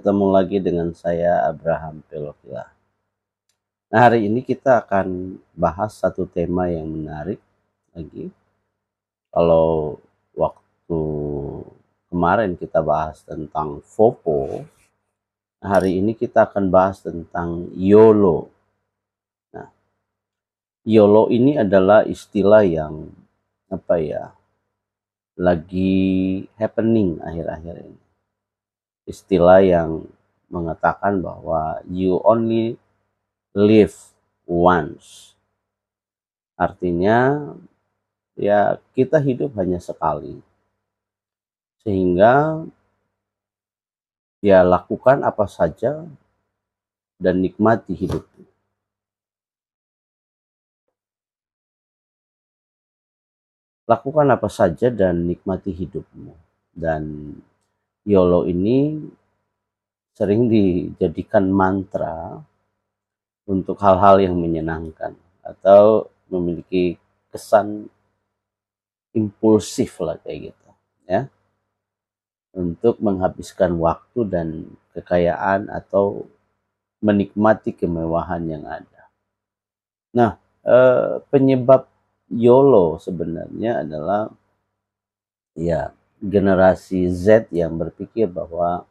Ketemu lagi dengan saya Abraham Pelokila. Nah, hari ini kita akan bahas satu tema yang menarik lagi. Kalau waktu kemarin kita bahas tentang FOPO, hari ini kita akan bahas tentang YOLO. Nah, YOLO ini adalah istilah yang lagi happening akhir-akhir ini. Istilah yang mengatakan bahwa you only live once. Artinya ya kita hidup hanya sekali. Sehingga ya lakukan apa saja dan nikmati hidup. Lakukan apa saja dan nikmati hidupmu. Dan YOLO ini sering dijadikan mantra untuk hal-hal yang menyenangkan atau memiliki kesan impulsif lah kayak gitu ya, untuk menghabiskan waktu dan kekayaan atau menikmati kemewahan yang ada. Nah, penyebab YOLO sebenarnya adalah ya generasi Z yang berpikir bahwa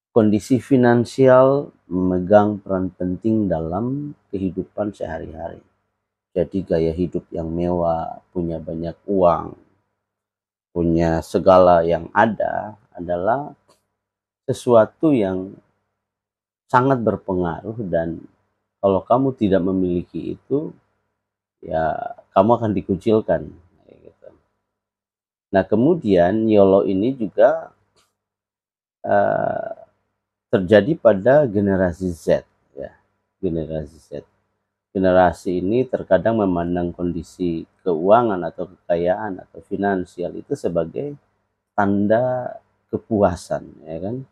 kondisi finansial memegang peran penting dalam kehidupan sehari-hari. Jadi gaya hidup yang mewah, punya banyak uang, punya segala yang ada adalah sesuatu yang sangat berpengaruh, dan kalau kamu tidak memiliki itu, ya kamu akan dikucilkan. Gitu. Nah, kemudian YOLO ini juga terjadi pada generasi Z. Ya, generasi Z. Generasi ini terkadang memandang kondisi keuangan atau kekayaan atau finansial itu sebagai tanda kepuasan, ya kan?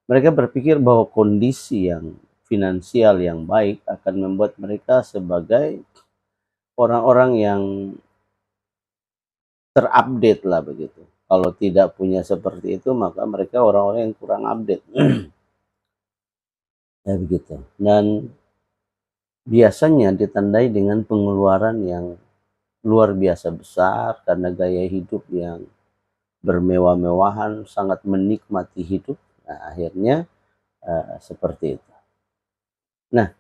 Mereka berpikir bahwa kondisi yang finansial yang baik akan membuat mereka sebagai orang-orang yang terupdate lah begitu. Kalau tidak punya seperti itu, maka mereka orang-orang yang kurang update. Ya begitu. Dan biasanya ditandai dengan pengeluaran yang luar biasa besar karena gaya hidup yang bermewah-mewahan, sangat menikmati hidup. Nah, akhirnya seperti itu. Nah,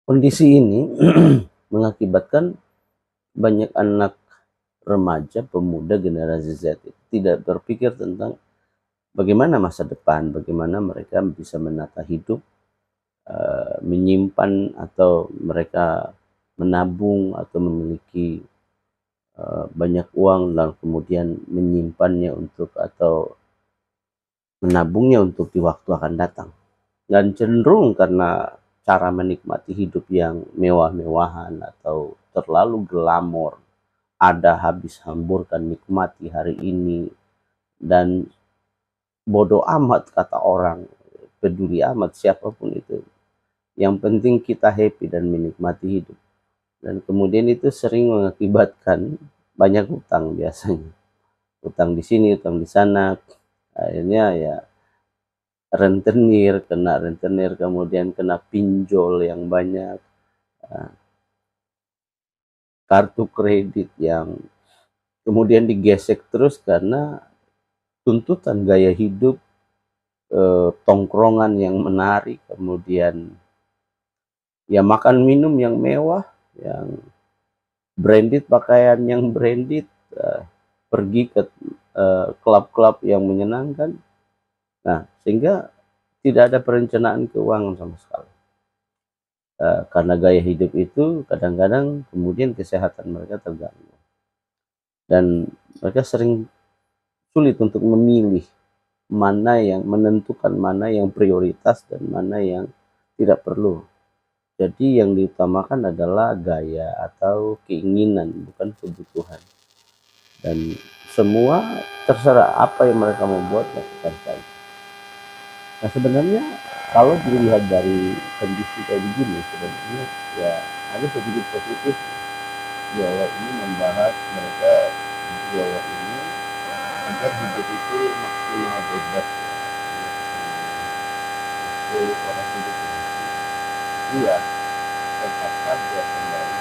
kondisi ini mengakibatkan banyak anak remaja, pemuda generasi Z tidak berpikir tentang bagaimana masa depan, bagaimana mereka bisa menata hidup, menyimpan atau mereka menabung atau memiliki banyak uang dan kemudian menyimpannya untuk atau menabungnya untuk di waktu akan datang. Dan cenderung karena cara menikmati hidup yang mewah-mewahan atau terlalu glamor, ada habis hamburkan, nikmati hari ini, dan bodoh amat kata orang, peduli amat siapapun itu, yang penting kita happy dan menikmati hidup. Dan kemudian itu sering mengakibatkan banyak hutang biasanya, hutang di sini, hutang di sana, akhirnya ya rentenir, kena rentenir, kemudian kena pinjol yang banyak, kartu kredit yang kemudian digesek terus karena tuntutan gaya hidup, tongkrongan yang menarik, kemudian ya makan minum yang mewah, yang branded, pakaian yang branded, pergi ke klub-klub yang menyenangkan. Nah, sehingga tidak ada perencanaan keuangan sama sekali. Karena gaya hidup itu kadang-kadang kemudian kesehatan mereka terganggu. Dan mereka sering sulit untuk memilih mana yang menentukan mana yang prioritas dan mana yang tidak perlu. Jadi yang diutamakan adalah gaya atau keinginan, bukan kebutuhan. Dan semua terserah apa yang mereka mau buat, lakukan saja. Nah, sebenarnya kalau dilihat dari kondisi kayak begini, sebenarnya ya ada sedikit positif. Biaya ini membahas mereka, biaya ini agar hidup itu maksimal bebas. orang hidup ini. Iya, tetap saja kembali